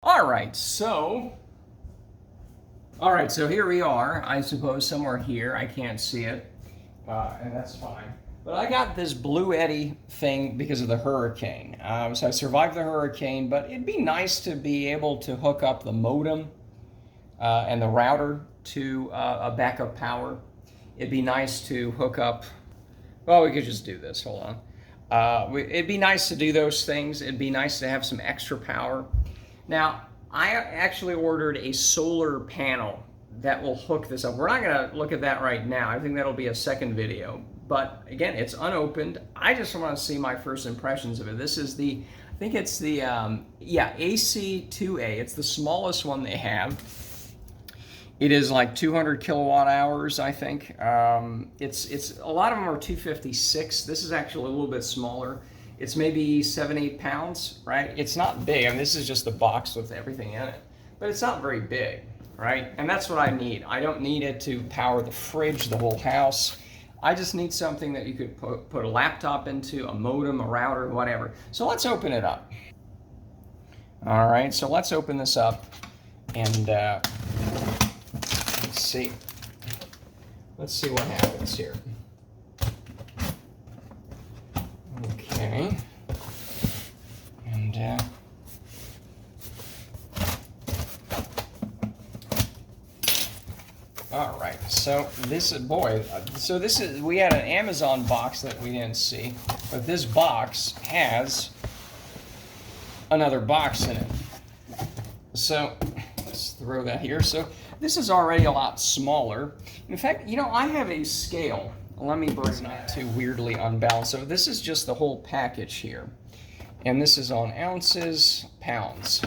All right, so here we are, I suppose somewhere here. I can't see it, and that's fine. But I got this Bluetti thing because of the hurricane. So I survived the hurricane, but it'd be nice to be able to hook up the modem and the router to a backup power. It'd be nice to hook up, well, we could just do this, hold on. It'd be nice to do those things. It'd be nice to have some extra power. Now, I actually ordered a solar panel that will hook this up. We're not going to look at that right now. I think that'll be a second video. But again, it's unopened. I just want to see my first impressions of it. This is the, I think it's the, AC2A. It's the smallest one they have. It is like 200 kilowatt hours, I think. It's a lot of them are 256. This is actually a little bit smaller. It's maybe 7-8 pounds, right? It's not big. I mean, this is just the box with everything in it, but it's not very big, right? And that's what I need. I don't need it to power the fridge, the whole house. I just need something that you could put a laptop into, a modem, a router, whatever. So let's open it up. All right, so let's open this up and let's see. Let's see what happens here. Okay, and all right. So this is we had an Amazon box that we didn't see, but this box has another box in it. So let's throw that here. So this is already a lot smaller. In fact, you know, I have a scale. Let me bring it not too weirdly unbalanced. So this is just the whole package here. And this is on ounces, pounds.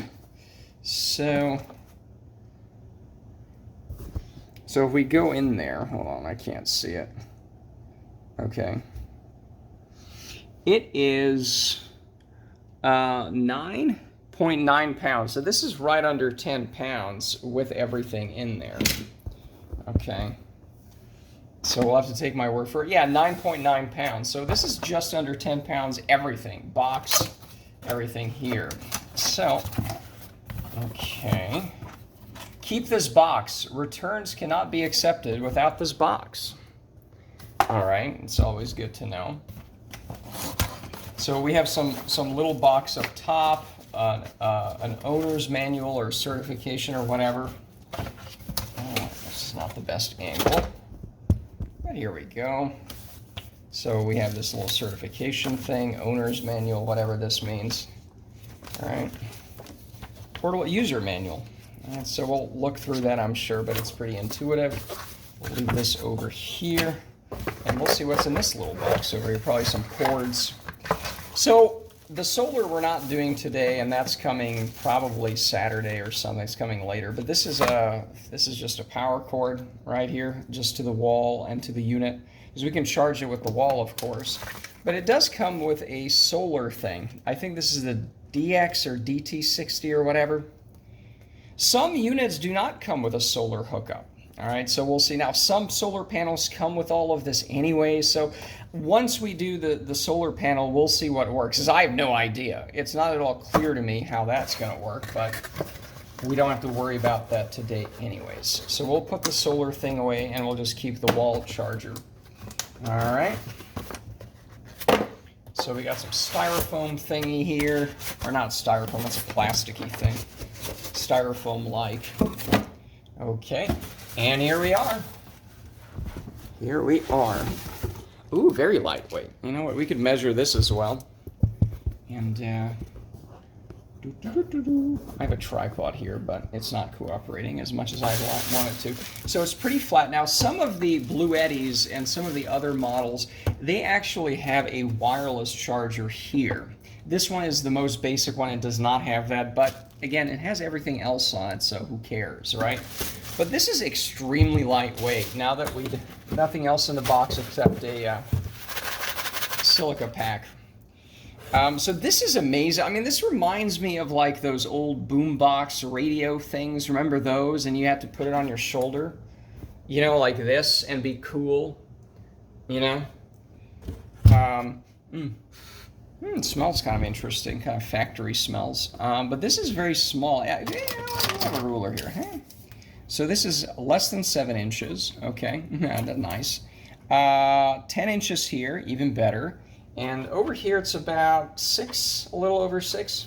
So if we go in there, hold on, I can't see it. Okay. It is 9.9 pounds. So this is right under 10 pounds with everything in there. Okay. So we'll have to take my word for it. Yeah, 9.9 pounds. So this is just under 10 pounds, everything. Box, everything here. So, okay. Keep this box. Returns cannot be accepted without this box. All right, it's always good to know. So we have some little box up top, an owner's manual or certification or whatever. Oh, this is not the best angle. But here we go. So we have this little certification thing, owner's manual, whatever this means. All right. Portable user manual. And so we'll look through that, I'm sure, but it's pretty intuitive. We'll leave this over here, and we'll see what's in this little box over here. Probably some cords. So the solar we're not doing today, and that's coming probably Saturday or something. It's coming later. But this is just a power cord right here, just to the wall and to the unit, because we can charge it with the wall, of course. But it does come with a solar thing. I think this is the DX or DT60 or whatever. Some units do not come with a solar hookup. All right, so we'll see. Now, some solar panels come with all of this anyway, so once we do the solar panel, we'll see what works, because I have no idea. It's not at all clear to me how that's going to work, but we don't have to worry about that today anyways. So we'll put the solar thing away, and we'll just keep the wall charger. All right. So we got some styrofoam thingy here, or not styrofoam, that's a plasticky thing. Styrofoam-like. Okay. And here we are. Here we are. Ooh, very lightweight. You know what? We could measure this as well. And I have a tripod here, but it's not cooperating as much as I'd want it to. So it's pretty flat. Now, some of the Bluettis and some of the other models, they actually have a wireless charger here. This one is the most basic one. It does not have that, but again, it has everything else on it, so who cares, right? But this is extremely lightweight. Now that nothing else in the box except a silica pack. So this is amazing. I mean, this reminds me of like those old boombox radio things. Remember those? And you had to put it on your shoulder, you know, like this, and be cool, you know? It smells kind of interesting, kind of factory smells. But this is very small. I have a ruler here. Hey. So this is less than 7 inches. Okay, that's nice. 10 inches here, even better. And over here it's about 6, a little over 6.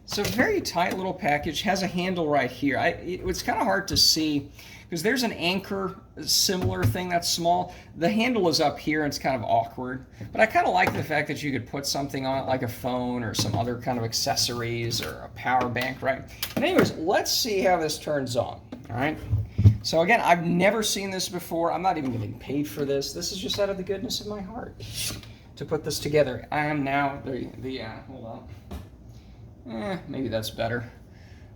It's a very tight little package. Has a handle right here. It's kind of hard to see because there's an anchor similar thing that's small. The handle is up here and it's kind of awkward. But I kind of like the fact that you could put something on it like a phone or some other kind of accessories or a power bank, right? And anyways, let's see how this turns on, all right? So again, I've never seen this before. I'm not even getting paid for this. This is just out of the goodness of my heart to put this together. I am now hold on. Maybe that's better.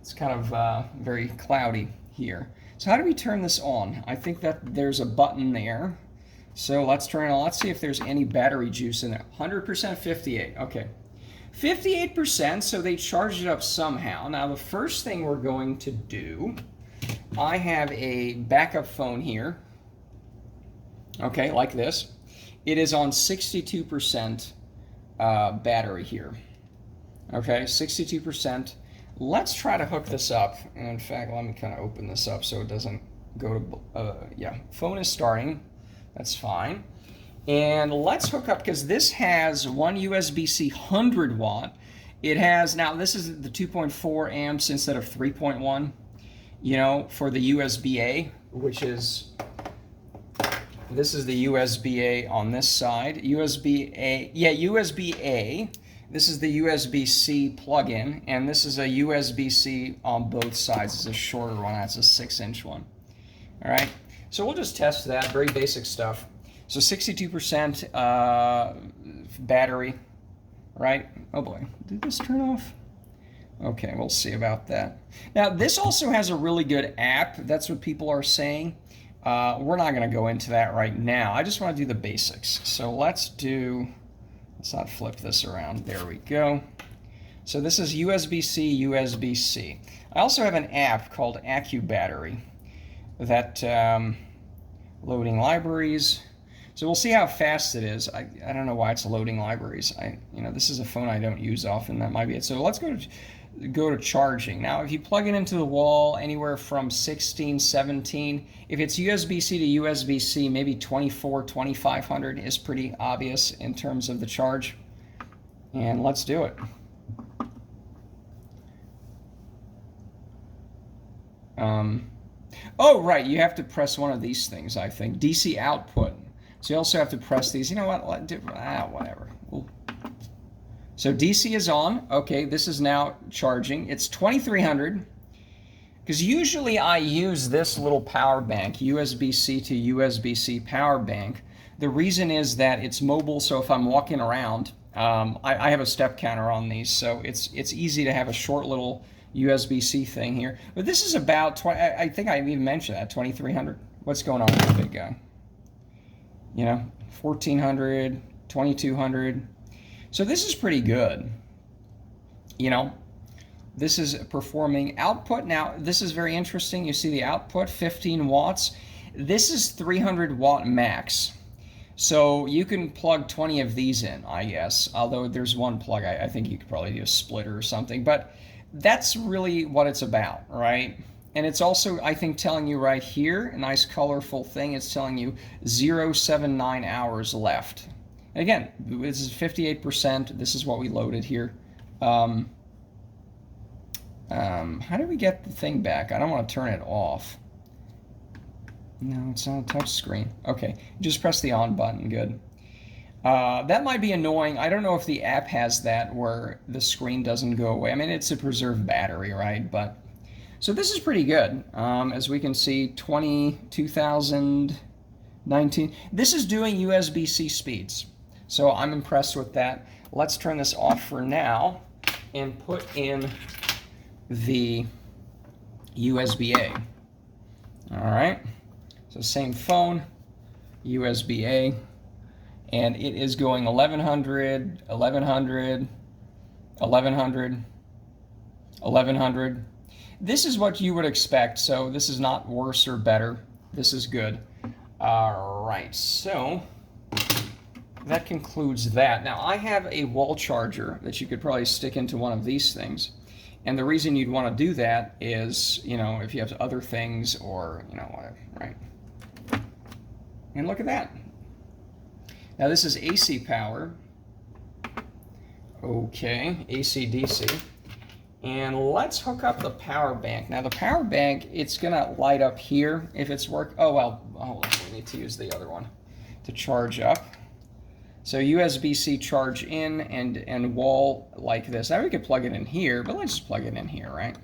It's kind of very cloudy here. So how do we turn this on? I think that there's a button there. So let's turn it on. Let's see if there's any battery juice in there. 100% 58. Okay. 58%, so they charged it up somehow. Now the first thing we're going to do, I have a backup phone here. Okay, like this. It is on 62% battery here. Okay, 62%. Let's try to hook this up. And in fact, let me kind of open this up so it doesn't go to, yeah, phone is starting. That's fine. And let's hook up, because this has one USB-C 100 watt. It has, now this is the 2.4 amps instead of 3.1, you know, for the USB-A, which is, this is the USB-A on this side. USB-A, yeah, USB-A. This is the USB-C plug-in, and this is a USB-C on both sides. It's a shorter one. That's a 6-inch one. All right, so we'll just test that. Very basic stuff. So 62% battery, right? Oh boy, did this turn off? Okay, we'll see about that. Now, this also has a really good app. That's what people are saying. We're not going to go into that right now. I just want to do the basics. So let's not flip this around. There we go. So this is USB-C, USB-C. I also have an app called AccuBattery that loading libraries. So we'll see how fast it is. I don't know why it's loading libraries. This is a phone I don't use often. That might be it. So let's go to charging. Now, if you plug it into the wall anywhere from 16, 17, if it's USB-C to USB-C, maybe 24, 2500 is pretty obvious in terms of the charge. And let's do it. Oh, right, you have to press one of these things, I think. DC output. So you also have to press these. You know what? Whatever. So DC is on. Okay, this is now charging. It's 2300. Because usually I use this little power bank, USB-C to USB-C power bank. The reason is that it's mobile, so if I'm walking around, I have a step counter on these, so it's easy to have a short little USB-C thing here. But this is about, I think I even mentioned that, 2300. What's going on with the big guy? 1400, 2200. So this is pretty good. This is performing output. Now, this is very interesting. You see the output, 15 watts. This is 300 watt max. So you can plug 20 of these in, I guess. Although there's one plug, I think you could probably do a splitter or something. But that's really what it's about, right? And it's also, I think, telling you right here, a nice colorful thing. It's telling you 0.79 hours left. And again, this is 58%. This is what we loaded here. How do we get the thing back? I don't want to turn it off. No, it's not a touch screen. Okay, just press the on button. Good. That might be annoying. I don't know if the app has that where the screen doesn't go away. I mean, it's a preserved battery, right? But so this is pretty good. As we can see, 2019. This is doing USB-C speeds. So I'm impressed with that. Let's turn this off for now and put in the USB-A. All right. So same phone, USB-A, and it is going 1100, 1100, 1100, 1100. This is what you would expect, so this is not worse or better. This is good. All right, so that concludes that. Now, I have a wall charger that you could probably stick into one of these things. And the reason you'd want to do that is, you know, if you have other things or, you know, whatever, right? And look at that. Now, this is AC power. Okay, AC DC. And let's hook up the power bank. Now, the power bank, it's going to light up here if it's work. Oh, well, hold on. We need to use the other one to charge up. So USB-C charge in and wall like this. Now we could plug it in here, but let's just plug it in here, right?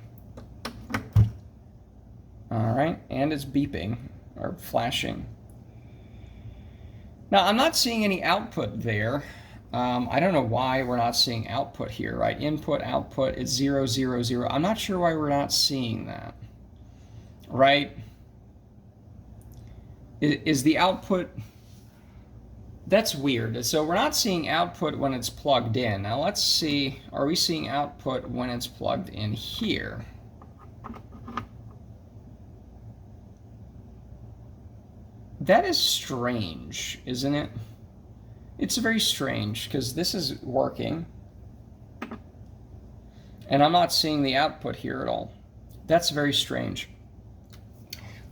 All right, and it's beeping or flashing. Now I'm not seeing any output there. I don't know why we're not seeing output here, right? Input, output, it's 0, 0, 0. I'm not sure why we're not seeing that, right? Is the output... That's weird. So we're not seeing output when it's plugged in. Now let's see, are we seeing output when it's plugged in here? That is strange, isn't it? It's very strange because this is working and I'm not seeing the output here at all. That's very strange.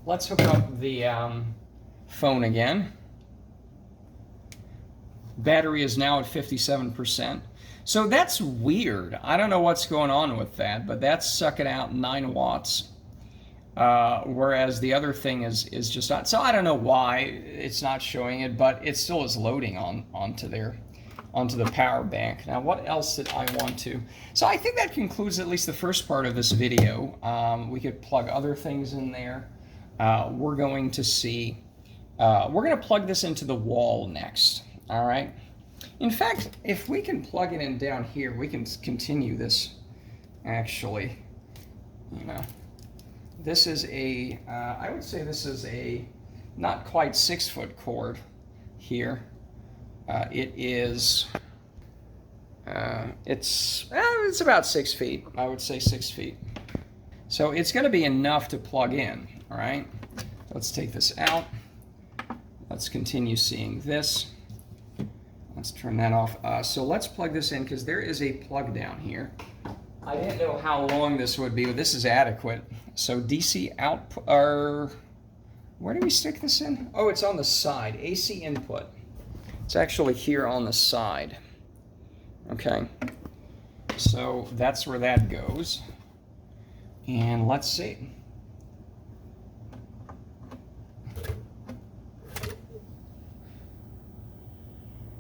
Let's hook up the phone again. Battery is now at 57%. So that's weird. I don't know what's going on with that, but that's sucking out 9 watts. Whereas the other thing is just not. So I don't know why it's not showing it, but it still is loading onto the power bank. Now what else did I want to? So I think that concludes at least the first part of this video. We could plug other things in there. We're going to see, we're going to plug this into the wall next. All right. In fact, if we can plug it in down here, we can continue this. Actually, you know, this is a, I would say this is a not quite 6-foot cord here. It is, it's about 6 feet. I would say 6 feet. So it's going to be enough to plug in. All right. Let's take this out. Let's continue seeing this. Let's turn that off. So let's plug this in because there is a plug down here. I didn't know how long this would be, but this is adequate. So DC output, or where do we stick this in? Oh, it's on the side. AC input. It's actually here on the side. Okay. So that's where that goes. And let's see.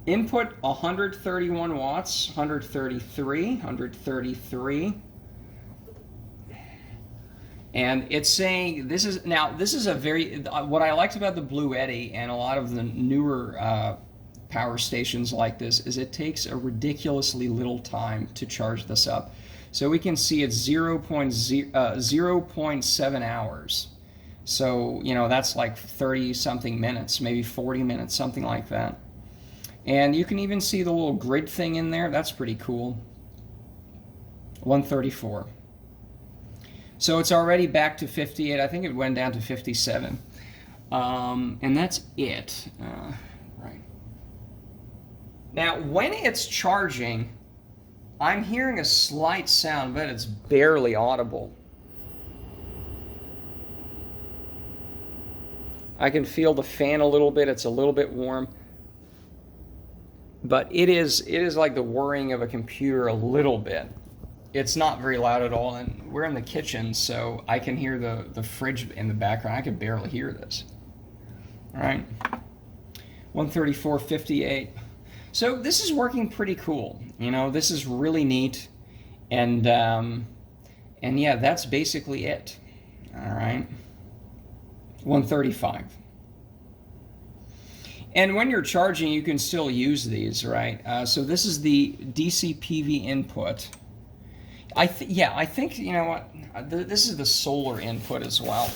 Input 131 watts, 133. And it's saying this is a very, what I liked about the Bluetti and a lot of the newer power stations like this is it takes a ridiculously little time to charge this up. So we can see it's 0.7 hours. So, you know, that's like 30 something minutes, maybe 40 minutes, something like that. And you can even see the little grid thing in there. That's pretty cool. 134. So it's already back to 58. I think it went down to 57. And that's it. Right. Now, when it's charging, I'm hearing a slight sound, but it's barely audible. I can feel the fan a little bit. It's a little bit warm. But it is like the whirring of a computer a little bit. It's not very loud at all, and we're in the kitchen, so I can hear the fridge in the background. I can barely hear this. All right, 134.58. So this is working pretty cool. You know, this is really neat, and yeah, that's basically it. All right, 135. And when you're charging, you can still use these, right? So this is the DC PV input. I think, you know what, this is the solar input as well.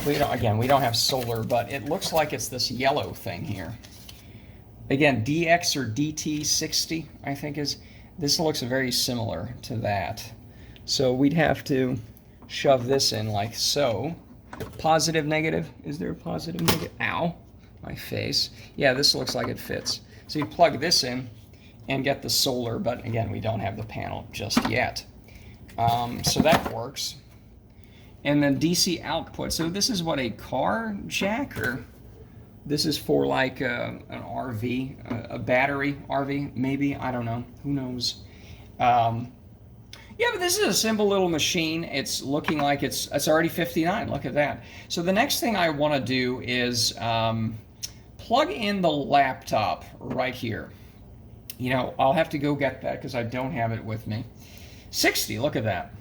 We don't have solar, but it looks like it's this yellow thing here. Again, DX or DT60, I think this looks very similar to that. So we'd have to shove this in like so. Positive, negative, is there a positive, negative? Ow. my face. Yeah, this looks like it fits. So you plug this in and get the solar, but again, we don't have the panel just yet. So that works. And then DC output. So this is what, a car jack, or this is for like an RV, a battery RV, maybe, I don't know, who knows. Yeah, but this is a simple little machine. It's looking like it's already 59. Look at that. So the next thing I want to do is plug in the laptop right here. You know, I'll have to go get that because I don't have it with me. 60, look at that.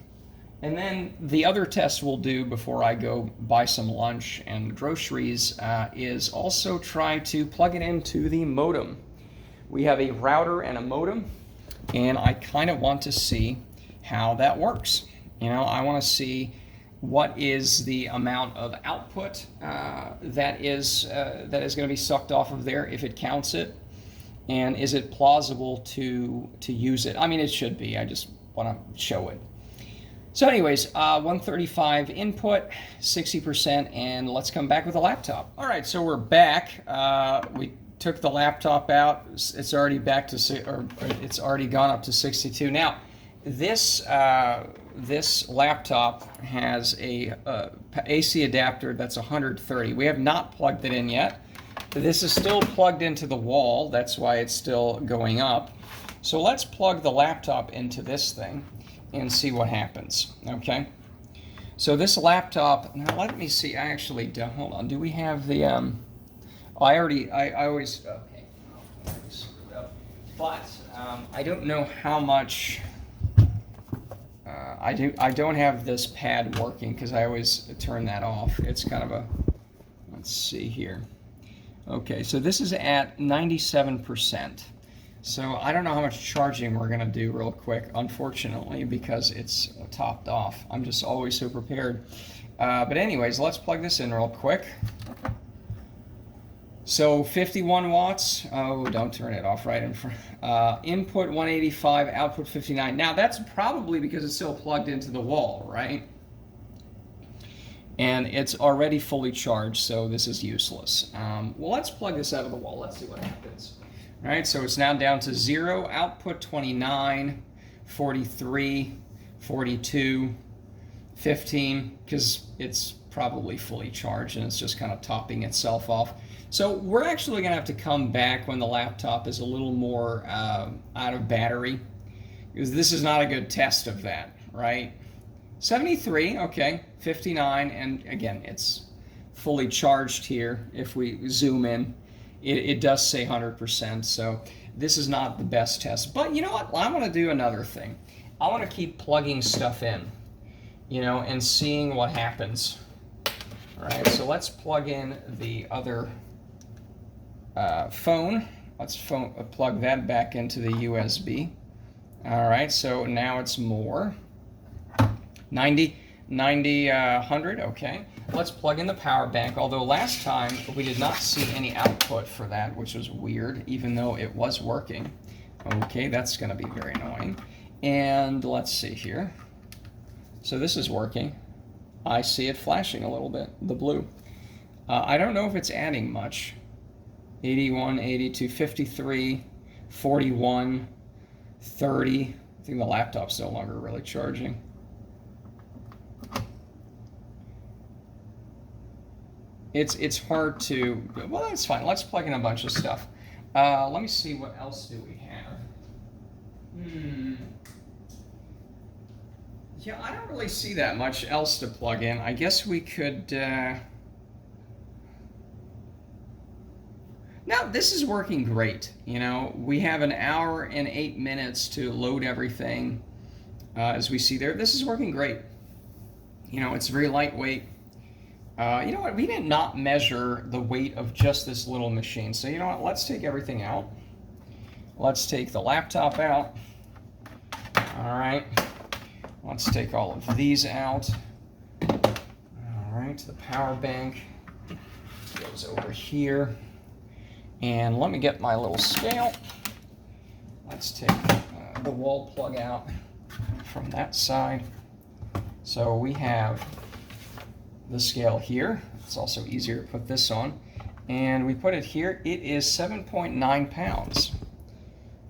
And then the other test we'll do before I go buy some lunch and groceries is also try to plug it into the modem. We have a router and a modem, and I kind of want to see how that works. You know, I want to see what is the amount of output that is going to be sucked off of there, if it counts it, and is it plausible to use it. I mean, it should be. I just want to show it. So anyways, 135 input, 60%, and let's come back with the laptop. All right, so we're back. We took the laptop out. It's already back to, or it's already gone up to 62. Now, this laptop has a AC adapter that's 130. We have not plugged it in yet. This is still plugged into the wall. That's why it's still going up. So let's plug the laptop into this thing and see what happens. Okay. So this laptop. Now let me see. I actually don't. Hold on. Do we have the? I always. Okay. I screwed up. But I don't know how much. I don't have this pad working because I always turn that off. It's kind of a. Let's see here. Okay. So this is at 97%. So I don't know how much charging we're going to do real quick, unfortunately, because it's topped off. I'm just always so prepared. But anyways, let's plug this in real quick. So 51 watts. Oh, don't turn it off right in front. Input 185, output 59. Now that's probably because it's still plugged into the wall, right? And it's already fully charged, so this is useless. Well, let's plug this out of the wall. Let's see what happens. All right, so it's now down to 0, output 29, 43, 42, 15, because it's probably fully charged and it's just kind of topping itself off. So we're actually going to have to come back when the laptop is a little more out of battery, because this is not a good test of that, right? 73, okay, 59, and again, it's fully charged here. If we zoom in, it does say 100%, so this is not the best test. But you know what? I want to do another thing. I want to keep plugging stuff in, you know, and seeing what happens. All right, so let's plug in the other phone. Let's plug that back into the USB. All right, so now it's more. 90, 100, okay. Let's plug in the power bank, although last time we did not see any output for that, which was weird, even though it was working. Okay, that's going to be very annoying. And let's see here. So this is working. I see it flashing a little bit, the blue. I don't know if it's adding much. 81, 82, 53, 41, 30. I think the laptop's no longer really charging. It's hard to, well, that's fine. Let's plug in a bunch of stuff. Let me see, what else do we have? Yeah, I don't really see that much else to plug in. I guess we could, now this is working great. You know, we have an hour and 8 minutes to load everything. As we see there, this is working great. You know, it's very lightweight. You know what, we did not measure the weight of just this little machine. So you know what, let's take everything out. Let's take the laptop out. All right, let's take all of these out. All right, the power bank goes over here. And let me get my little scale. Let's take the wall plug out from that side. So we have the scale here. It's also easier to put this on. and we put it here, it is 7.9 pounds.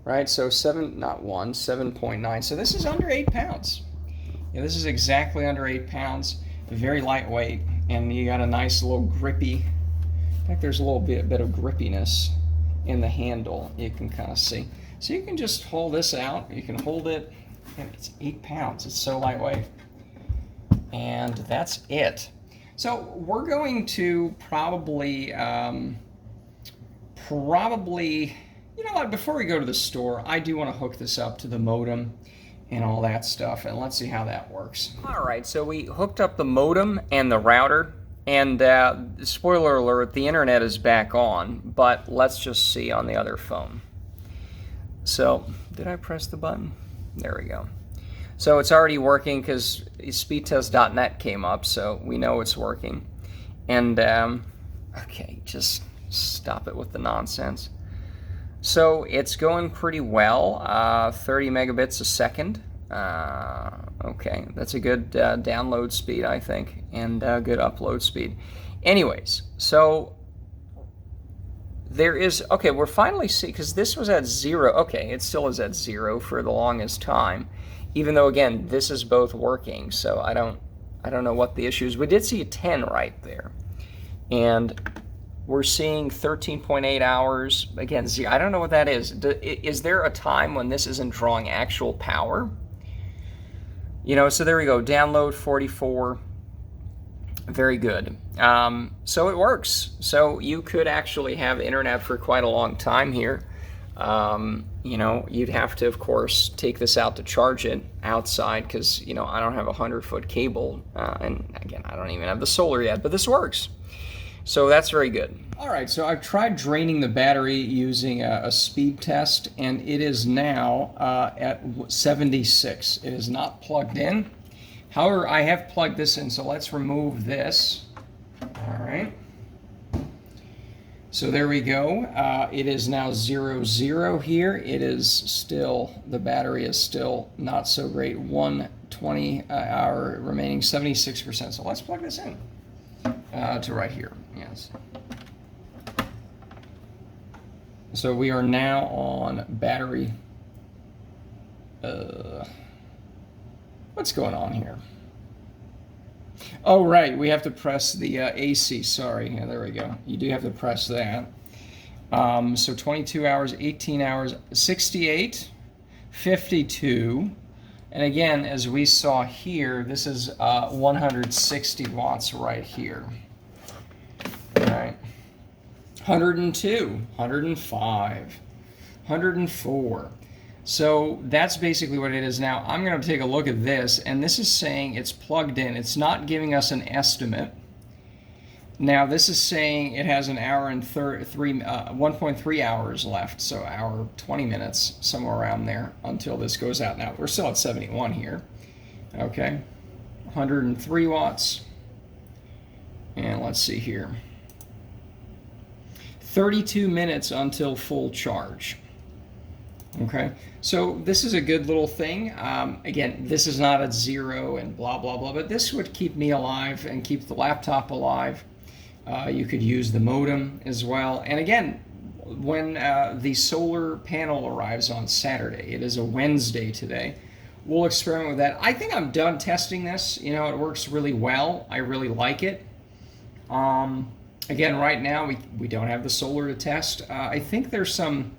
Right, so 7.9. So this is under 8 pounds. Yeah, this is exactly under 8 pounds, very lightweight, and you got a nice little grippy, in fact there's a little bit of grippiness in the handle, you can kind of see. So you can just hold this out, you can hold it, and it's 8 pounds, it's so lightweight. And that's it. So we're going to probably, you know what, before we go to the store, I do want to hook this up to the modem and all that stuff, and let's see how that works. All right, so we hooked up the modem and the router, and spoiler alert, the internet is back on, but let's just see on the other phone. So, did I press the button? There we go. So it's already working because speedtest.net came up, so we know it's working. And, okay, just stop it with the nonsense. So it's going pretty well, 30 megabits a second. Okay, that's a good download speed, I think, and good upload speed. Anyways, so there is, okay, we're finally seeing, because this was at 0. Okay, it still is at 0 for the longest time, even though, again, this is both working, so I don't know what the issue is. We did see a 10 right there, and we're seeing 13.8 hours. Again, I don't know what that is. Is there a time when this isn't drawing actual power? You know, so there we go. Download 44. Very good. So it works. So you could actually have internet for quite a long time here. You know, you'd have to, of course, take this out to charge it outside because, you know, I don't have a 100-foot cable. And again, I don't even have the solar yet, but this works. So that's very good. All right, so I've tried draining the battery using a speed test, and it is now at 76. It is not plugged in. However, I have plugged this in, so let's remove this. All right. So there we go. It is now 0 here. It is still, the battery is still not so great. 120 hour remaining, 76%. So let's plug this in to right here. Yes. So we are now on battery. What's going on here? Oh, right, we have to press the AC, sorry. Yeah, there we go. You do have to press that. So 22 hours, 18 hours, 68, 52. And again, as we saw here, this is 160 watts right here. All right. 102, 105, 104. So that's basically what it is now. I'm going to take a look at this, and this is saying it's plugged in. It's not giving us an estimate. Now this is saying it has an hour and 1.3 hours left, so hour 20 minutes, somewhere around there, until this goes out. Now we're still at 71 here. Okay, 103 watts, and let's see here. 32 minutes until full charge. Okay, so this is a good little thing. Again, this is not at 0 and blah, blah, blah, but this would keep me alive and keep the laptop alive. You could use the modem as well. And again, when the solar panel arrives on Saturday, it is a Wednesday today, we'll experiment with that. I think I'm done testing this. You know, it works really well. I really like it. Again, right now, we don't have the solar to test. I think there's some...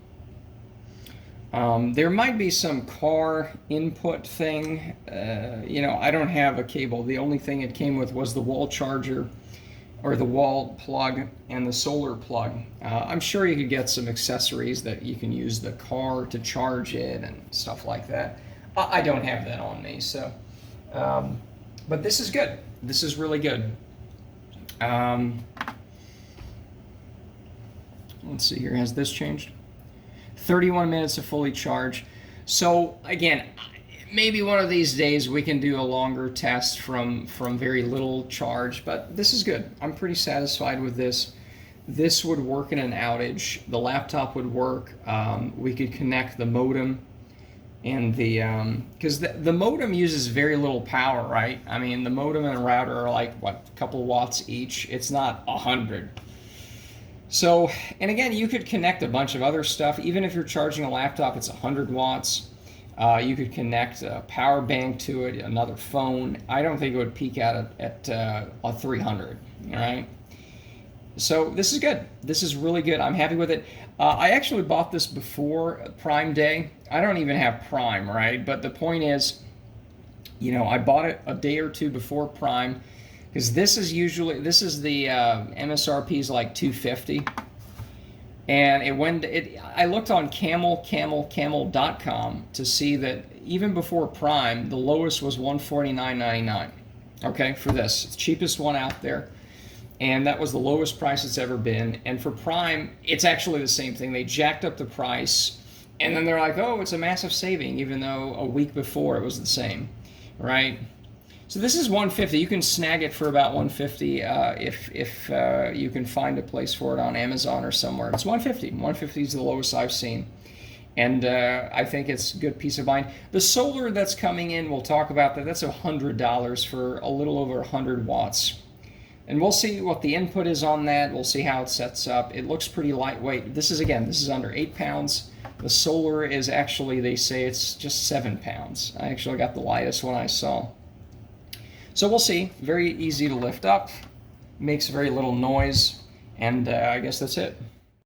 there might be some car input thing. You know, I don't have a cable. The only thing it came with was the wall charger or the wall plug and the solar plug. I'm sure you could get some accessories that you can use the car to charge it and stuff like that. I don't have that on me, so. But this is good. This is really good. Let's see here. Has this changed? 31 minutes to fully charge. So again, maybe one of these days we can do a longer test from very little charge, but this is good. I'm pretty satisfied with this. This would work in an outage. The laptop would work. We could connect the modem and the, because the modem uses very little power, right? I mean, the modem and the router are like, what, a couple watts each? It's not 100. So, and again, you could connect a bunch of other stuff. Even if you're charging a laptop, it's 100 watts. You could connect a power bank to it, another phone. I don't think it would peak out at a 300, all right? So this is good. This is really good. I'm happy with it. I actually bought this before Prime Day. I don't even have Prime, right? But the point is, you know, I bought it a day or two before Prime, because this is the MSRP is like $250, and I looked on camel.com to see that even before Prime, the lowest was $149.99. Okay, for this, it's the cheapest one out there, and that was the lowest price it's ever been. And for Prime, it's actually the same thing. They jacked up the price, and then they're like, oh, it's a massive saving, even though a week before it was the same, right? So this is $150. You can snag it for about $150 if you can find a place for it on Amazon or somewhere. It's $150. $150 is the lowest I've seen, and I think it's a good peace of mind. The solar that's coming in, we'll talk about that. That's $100 for a little over 100 watts, and we'll see what the input is on that. We'll see how it sets up. It looks pretty lightweight. This is under 8 pounds. The solar is actually, they say it's just 7 pounds. I actually got the lightest one I saw. So we'll see. Very easy to lift up, makes very little noise, and I guess that's it.